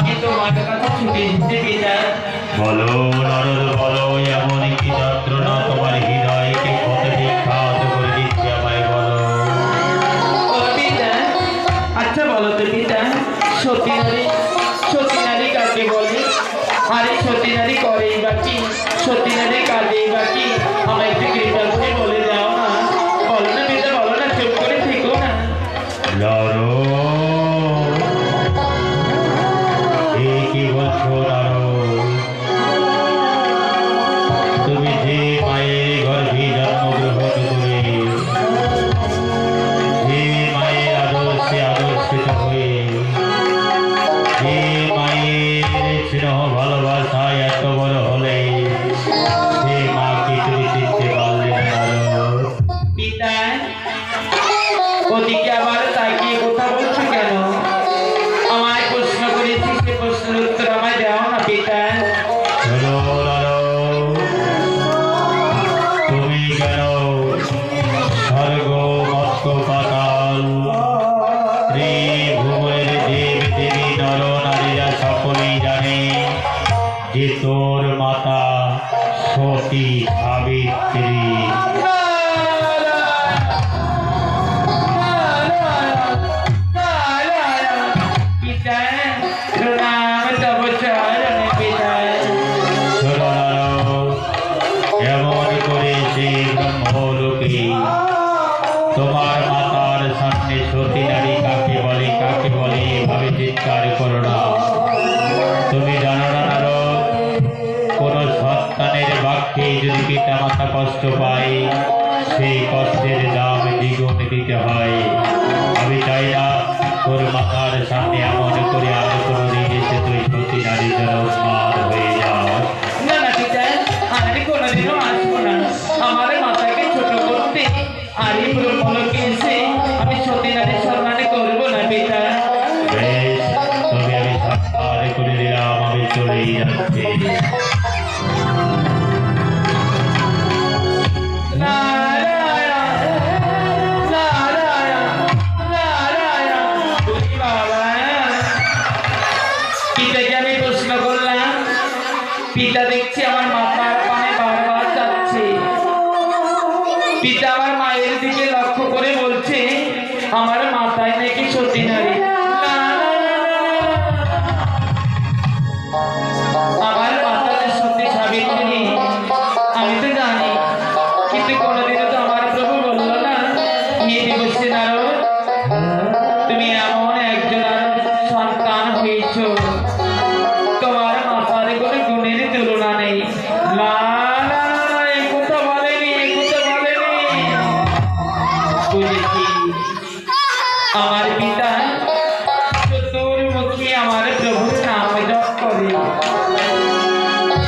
আমি তোমার কাছে ছুটে এসেছি পিতা। বলো নারদ বলো, এমন কি যন্ত্রণা তোমার হৃদয়কে কত বিখ্যাত করে দিচ্ছে, আমায় বলো। ও পিতা, আচ্ছা বলো তো পিতা, সতী নারী কাকে বলে? আরে সতী নারী করেই বা কি? সতী নারী কাজেই বা কি? আমায় একটু কৃপা করে বলে দাও না। বলো না পিতা, বলো না, চুপ করে থেকো না। নারদ, এ কি বলছো নারদ? তুমি যে মায়ের গর্ভে জন্মগ্রহণ করে, যে মায়ের আদর্শে আদর্শিত হয়ে, যে মায়ের স্নেহ ভালোবাসায় এত বড় হলে, সে মাকে তুমি চিনতে পারলে না নারদ? পিতা, ওদিকে আবার তাকিয়ে কথা বলছো কেন? আমায় প্রশ্ন করেছি, সে প্রশ্নের উত্তর আমায় দাও না পিতা। শোনো নারদ, তুমি কেন স্বর্গ মর্ত্য পাতাল ত্রিভুবনের দেব দেবী নর নারীরা সকলেই জানে যে তোর মাতা সতী সাবিত্রী। পিতা, প্রণাম তব চরণে পিতা। শোনো নারদ, এমন করে সেই ব্রহ্মলোকে তোমার মাতার সামনে সতী নারী কাকে বলে, কাকে বলে এভাবে চিৎকার করো না। তুমি জানো না নারদ, কোন সন্তানের বাক্যে যদি পিতা মাতা কষ্ট পায়, সেই কষ্টের দাম দ্বিগুণ দিতে হয়। আমি চাই না তোর মাতার সামনে এমন করে আর কোনোদিন এসে তুই সতী নারী যেন উন্মাদ হয়ে যাস। না না পিতা, আমি কোনোদিনও আসবো না। আমার মাতাকে ছোট করতে আর এই ব্রহ্মলোকে এসে আমি সতী নারী সম্মানে করবো না পিতা। বেশ, তবে আমি সাক্ষাৎ করে দিলাম, আমি চলেই যাচ্ছি। নারায়ণ, নারায়ণ, নারায়ণ। বলি বাবা, পিতাকে আমি প্রশ্ন করলাম, পিতা দেখছি আমার মাথার পানে বারবার যাচ্ছে। পিতা আমার মায়ের দিকে লক্ষ্য করে বলছে আমার মাথায় নাকি সতী নারী। আমার মাথায় সতী সাবিত্রী আমি তো জানি, কিন্তু কোনোদিনও তো আমার প্রভু বললো না হে দেবশ্রী নারদ, তুমি এমন একজন সন্তান হয়েছ, তোমার মাথার কোনো গুণের তুলনা নেই। না না না, এই কথা বলেনি, এই কথা বলেনি। বুঝেছি, আমার পিতা চতুর্মুখী আমার প্রভুর নাম জপ করে।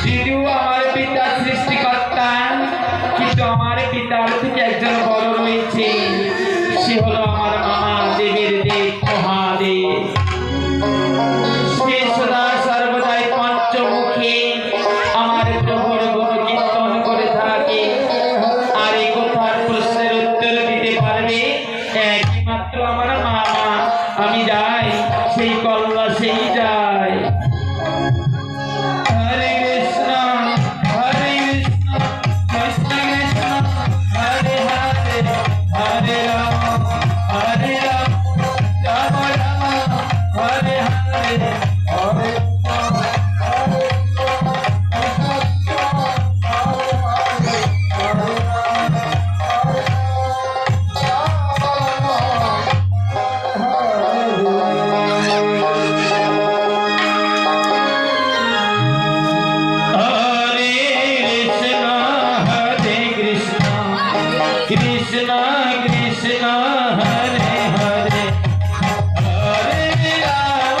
যদিও আমার পিতা সৃষ্টিকর্তা, কিন্তু আমার পিতার থেকে একজন বড় রয়েছে, সে হলো আমার মামা দেবের দেব মহাদেব। সে সদা সর্বদাই পঞ্চমুখী আমার প্রভুর গুণ কীর্তন করে থাকে। আর এই কথার প্রশ্নের উত্তর দিতে পারবে একমাত্র আমার মামা। আমি যাই, সেই কল্লা সেই যায়। হরে কৃষ্ণ, হরে কৃষ্ণ, কৃষ্ণ কৃষ্ণ, হরে হরে, হরে রাম, হরে রাম, রাম রাম, হরে হরে, হরে কৃষ্ণ কৃষ্ণ হরে হরে, হরে রাম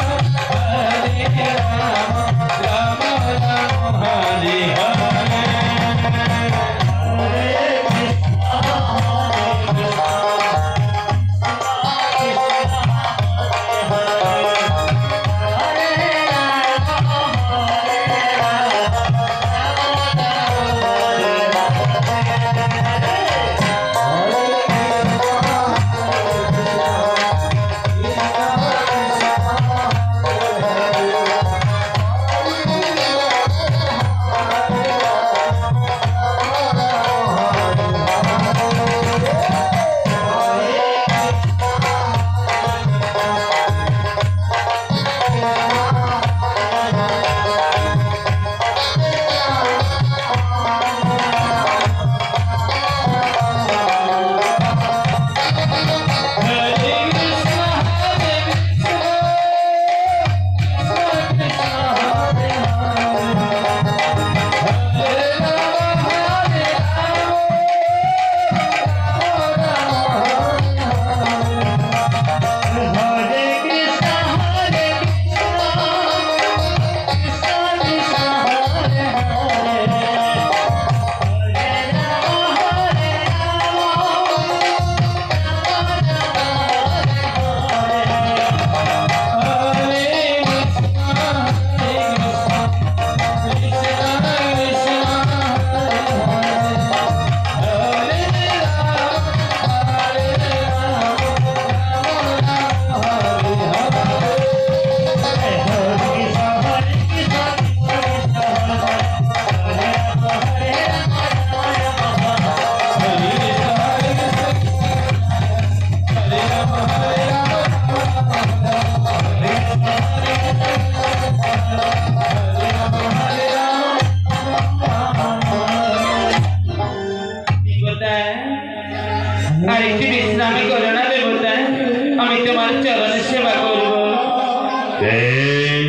বেশ,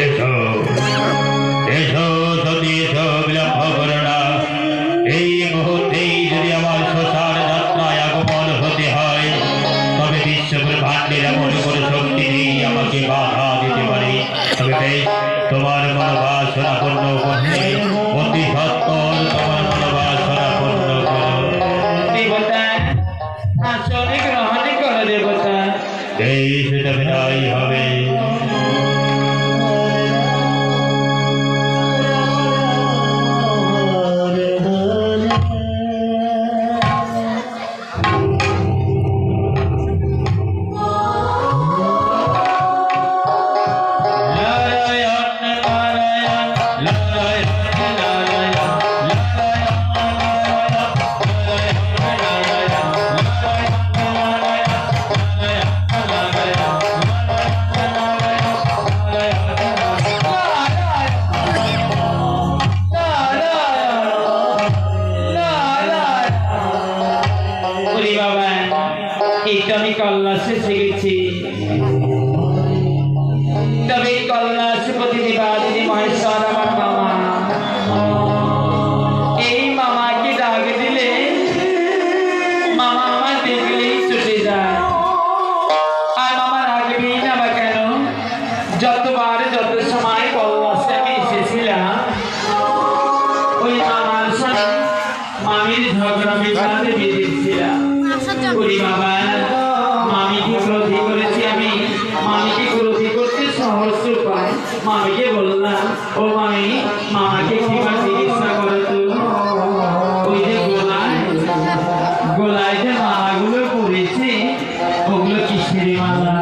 এসো এসো সতী এসো, বিলম্ব করো না। এই মুহূর্তেই যদি আমার শ্মশান যাত্রায় আগমন হতে হয়, তবে বিশ্ব ব্রহ্মাণ্ডের এমন কোনো শক্তি নেই আমাকে বাধা দিতে পারে। তবে বেশ, তোমার মনোবাসনা পূর্ণ করতে অতি সত্তর তোমার মনোবাসনা পূর্ণ করো। দেবতা আসলে গ্রহণ করো দেবতা। এই সেটা বিদায় হবে। নারায়ণ নারায়ণ নারায়ণ ওরে বাবা, এই তো আমি কল্লাসে শিখেছি। তবে এই কল্লাসপতি দেবাদিনী মহেশ্বর আমার মামা। এই মামাকে ডাক দিলে মামা আমার দেখলেই ছুটে যায়। আর মামা রাখবেই না বা কেন? যতবার যত সময় কল্লাসে আমি এসেছিলাম, ওই মামার সাথে মামির ঝগড়া বিবাদে বেঁধেছিলাম। ওরে বাবা, মামিকে ক্রোধী করেছি আমি। মামিকে ক্রোধী করতে সহজ উপায়। মামিকে বললাম, ও মামি, মামাকে একবার চিকিৎসা করো তো। ওই যে গোলায় যে মালাগুলো পড়েছে, ওগুলো কিসের মালা?